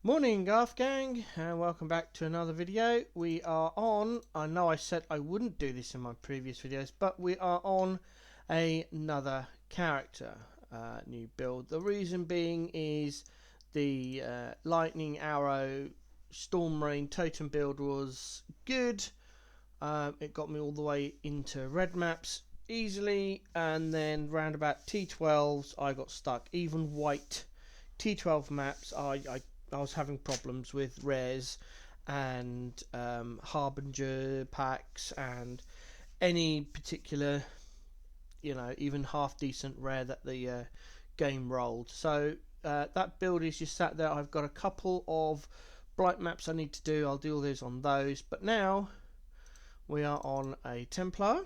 Morning Garth Gang, and welcome back to another video. We are on, I know I said I wouldn't do this in my previous videos, but we are on another character, new build. The reason being is the Lightning Arrow Storm Rain Totem build was good. It got me all the way into red maps easily, and then round about T12s I got stuck. Even white T12 maps I was having problems with rares and harbinger packs and any particular, even half decent rare that the game rolled. So that build is just sat there. I've got a couple of blight maps I need to do. I'll do all those on those. But now we are on a Templar.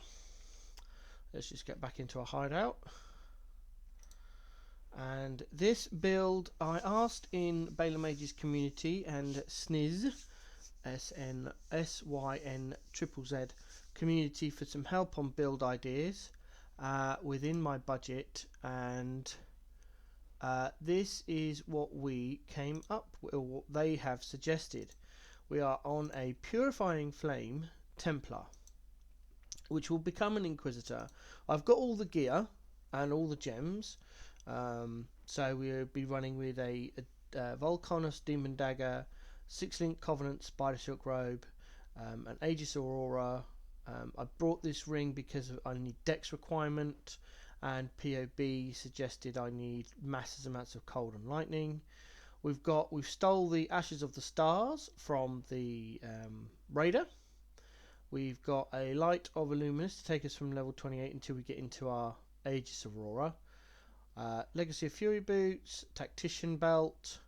Let's just get back into a hideout. And this build I asked in Baylor Mage's community and Sniz SNSYN community for some help on build ideas within my budget, and this is what we came up with, or what they have suggested. We are on a Puryfing Flame Templar, which will become an Inquisitor. I've got all the gear and all the gems. So we'll be running with a Volcanus Demon Dagger, 6-link Covenant Spider Silk Robe, an Aegis Aurora. I brought this ring because I need Dex requirement, and POB suggested I need massive amounts of Cold and Lightning. We've stole the Ashes of the Stars from the Raider. We've got a Light of Illuminus to take us from level 28 until we get into our Aegis Aurora. Legacy of Fury Boots, Tactician Belt.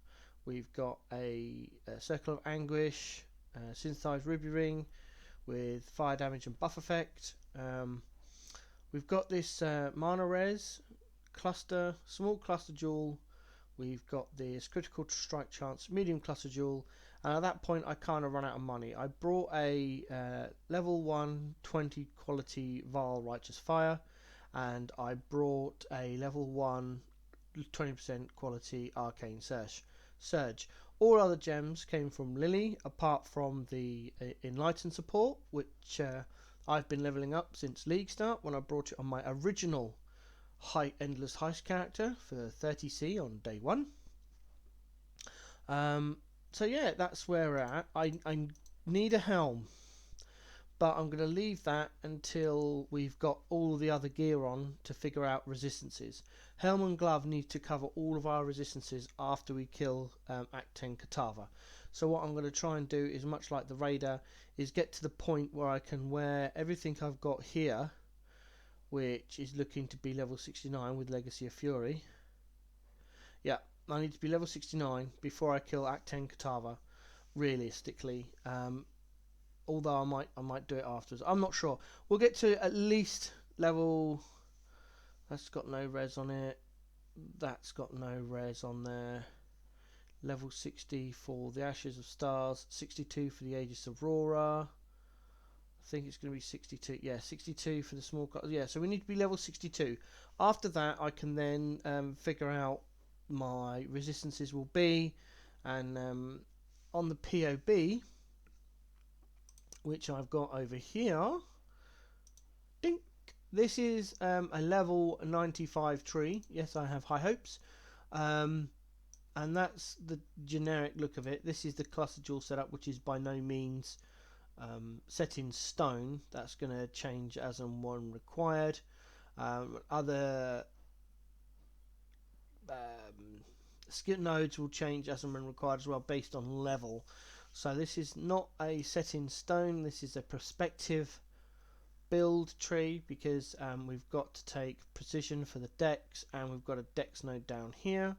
We've got a Circle of Anguish, Synthesized Ruby Ring with fire damage and buff effect. We've got this Mana Res Cluster, Small Cluster Jewel. We've got this Critical Strike Chance, Medium Cluster Jewel. And at that point I kind of run out of money. I brought a level 1 20 quality Vile Righteous Fire, and I brought a level 1 20% quality Arcane Surge. All other gems came from Lily, apart from the Enlighten support, which I've been leveling up since League start, when I brought it on my original Endless Heist character for 30C on day 1. So yeah, that's where we're at. I need a helm, but I'm going to leave that until we've got all the other gear on to figure out resistances. Helm and Glove need to cover all of our resistances after we kill Act 10 Katava. So what I'm going to try and do is, much like the Raider, is get to the point where I can wear everything I've got here, which is looking to be level 69 with Legacy of Fury. Yeah, I need to be level 69 before I kill Act 10 Katava, realistically. Although I might do it afterwards. I'm not sure. We'll get to at least level. That's got no res on it. That's got no res on there. Level 60 for the Ashes of Stars. 62 for the Aegis Aurora. I think it's going to be 62. Yeah, 62 for the small. Yeah, so we need to be level 62. After that, I can then figure out my resistances will be, and on the POB, which I've got over here. Dink. This is a level 95 tree. Yes, I have high hopes. And that's the generic look of it. This is the cluster jewel setup, which is by no means set in stone. That's going to change as and when required. Other skill nodes will change as and when required as well, based on level. So this is not a set in stone, this is a prospective build tree, because we've got to take precision for the dex, and we've got a dex node down here,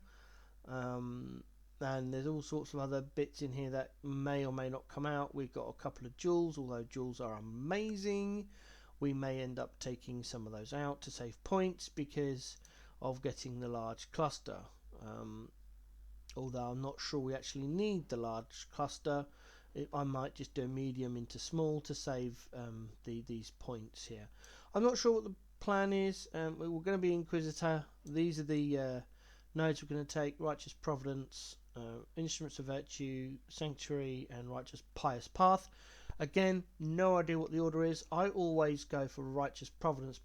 and there's all sorts of other bits in here that may or may not come out. We've got a couple of jewels, although jewels are amazing. We may end up taking some of those out to save points because of getting the large cluster. Although I'm not sure we actually need the large cluster. I might just do a medium into small to save these points here. I'm not sure what the plan is. We're going to be Inquisitor. These are the nodes we're going to take: Righteous Providence, Instruments of Virtue, Sanctuary, and Righteous Pious Path. Again, no idea what the order is. I always go for Righteous Providence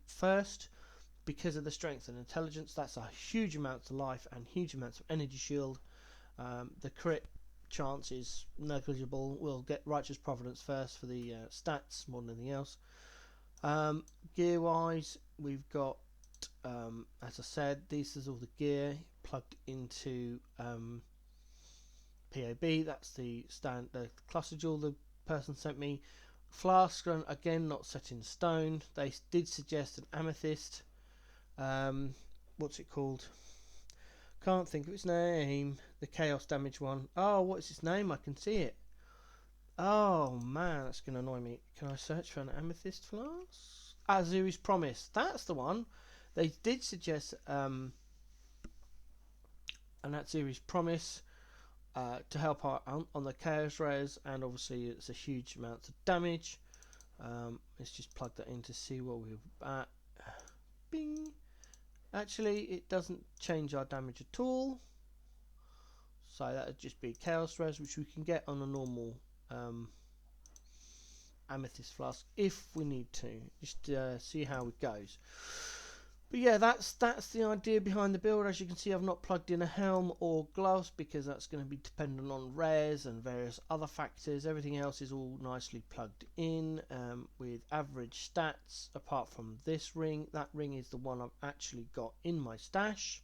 first because of the strength and intelligence. That's a huge amount of life and huge amounts of energy shield. The crit chance is negligible. We'll get Righteous Providence first for the stats more than anything else. Gear wise, we've got, as I said, this is all the gear plugged into POB. That's the cluster jewel the person sent me. Flask, again, not set in stone. They did suggest an amethyst. What's it called? Can't think of its name. The chaos damage one. Oh, what's its name? I can see it. Oh man, that's going to annoy me. Can I search for an amethyst flask? Azuri's Promise. That's the one. They did suggest an Azuri's Promise to help out on the chaos res, and obviously it's a huge amount of damage. Let's just plug that in to see what we're at. Bing. Actually, it doesn't change our damage at all. So that would just be chaos res, which we can get on a normal amethyst flask if we need to, just see how it goes. But yeah, that's the idea behind the build. As you can see, I've not plugged in a helm or gloves because that's going to be dependent on res and various other factors. Everything else is all nicely plugged in with average stats, apart from this ring. That ring is the one I've actually got in my stash.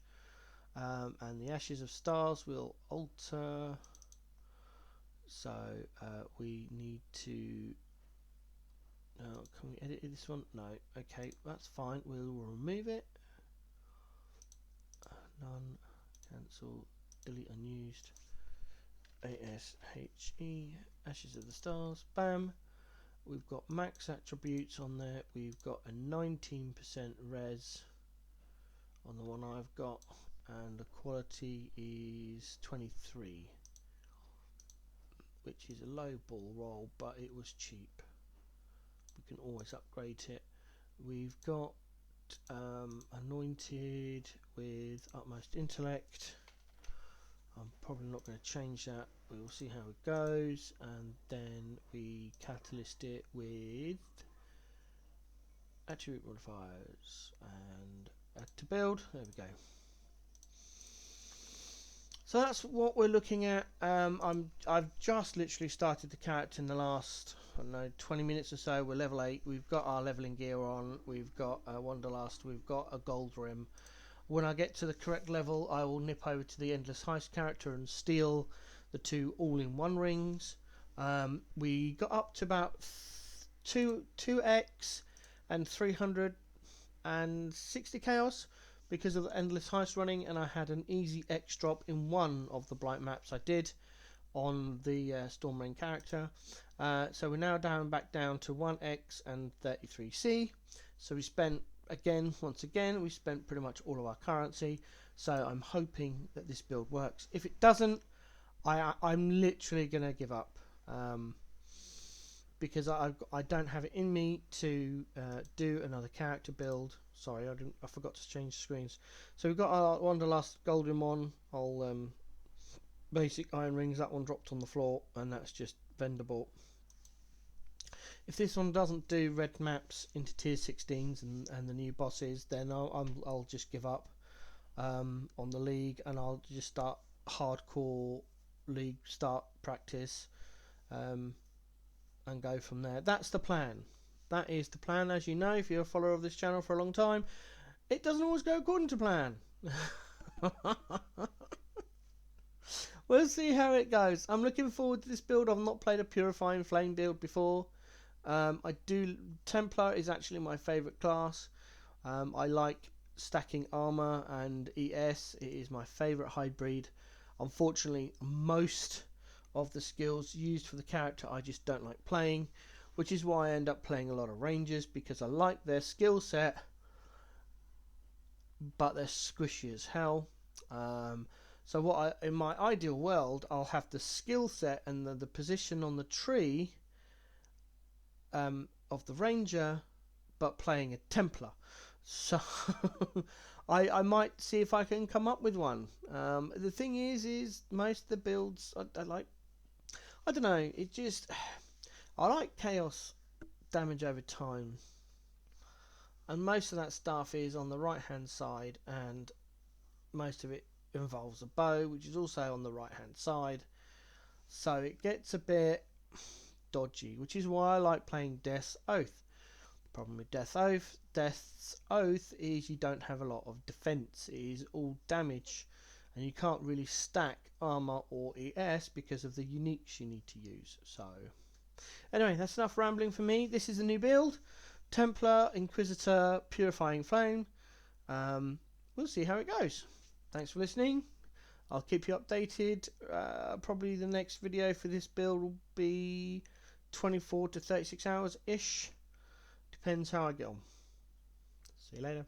And the Ashes of Stars will alter. So we need to. Can we edit this one? No. Okay, that's fine. We'll remove it. None. Cancel. Delete unused. ASHE. Ashes of the Stars. Bam. We've got max attributes on there. We've got a 19% res on the one I've got, and the quality is 23, which is a low ball roll, but it was cheap. We can always upgrade it. We've got anointed with utmost intellect. I'm probably not going to change that. We will see how it goes, and then we catalyst it with attribute modifiers and add to build. There we go. So that's what we're looking at. I've just literally started the character in the last, I don't know, 20 minutes or so. We're level 8. We've got our leveling gear on. We've got a Wanderlust. We've got a gold rim. When I get to the correct level, I will nip over to the Endless Heist character and steal the 2 all-in-one rings. We got up to about 2x and 360 chaos because of the Endless Heist running, and I had an easy X drop in one of the blight maps I did on the Storm Rain character. So we're now back down to 1x and 33c. So we spent once again we spent pretty much all of our currency. So I'm hoping that this build works. If it doesn't, I'm literally gonna give up, because I don't have it in me to do another character build. Sorry, I forgot to change screens. So we've got our Wanderlust Golden one. I'll basic iron rings. That one dropped on the floor, and that's just vendor bought. If this one doesn't do red maps into tier 16s and the new bosses, then I'll just give up on the league, and I'll just start hardcore league start practice and go from there. That's the plan. That is the plan. As you know, if you're a follower of this channel for a long time, it doesn't always go according to plan. We'll see how it goes. I'm looking forward to this build. I've not played a Purifying Flame build before. Templar is actually my favourite class. I like stacking armor and ES. It is my favourite hybrid. Unfortunately, most of the skills used for the character I just don't like playing, which is why I end up playing a lot of Rangers, because I like their skill set, but they're squishy as hell. So in my ideal world, I'll have the skill set and the position on the tree of the Ranger, but playing a Templar. So I might see if I can come up with one. The thing is most of the builds I like. I don't know. It just I like chaos damage over time, and most of that stuff is on the right hand side, and most of it involves a bow, which is also on the right hand side. So it gets a bit dodgy, which is why I like playing Death's Oath. The problem with Death's Oath is you don't have a lot of defense. It is all damage, and you can't really stack armor or ES because of the uniques you need to use. So anyway, that's enough rambling for me. This is a new build: Templar, Inquisitor, Purifying Flame. We'll see how it goes. Thanks for listening. I'll keep you updated. Probably the next video for this build will be 24 to 36 hours ish. Depends how I get on. See you later.